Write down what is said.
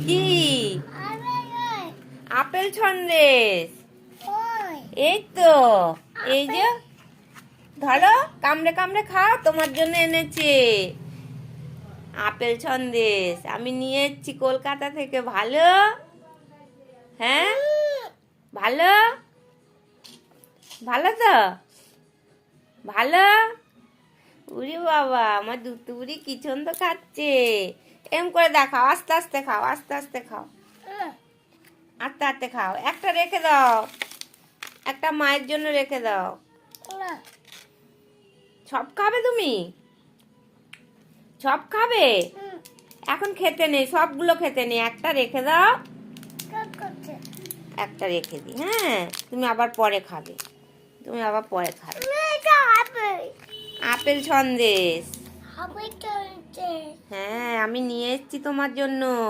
কি? আপেল সন্দেশ। এই তো, এই যে ধরো, কামড়ে কামড়ে খাও, তোমার জন্য এনেছি আপেল সন্দেশ। আমি নিয়ে এসেছি কলকাতা থেকে। ভালো? হ্যাঁ, ভালো, ভালো তো, ভালো। উরি বাবা, আমার দুতুরি কি ছন্দ খাচ্ছে। এম করে দেখাও, আস্তে আস্তে খাও, আস্তে আস্তে খাও, আস্তে আস্তে খাও। একটা রেখে দাও, একটা মায়ের জন্য রেখে দাও। সব খাবে তুমি? সব খাবে? এখন খেতে নেই, সবগুলো খেতে নেই, একটা রেখে দাও। একটা রেখে দিই, হ্যাঁ, তুমি আবার পরে খাবে, তুমি আবার পরে খাবে। আপেল সন্দেশ। হ্যাঁ, আমি নিয়ে এসেছি তোমার জন্য।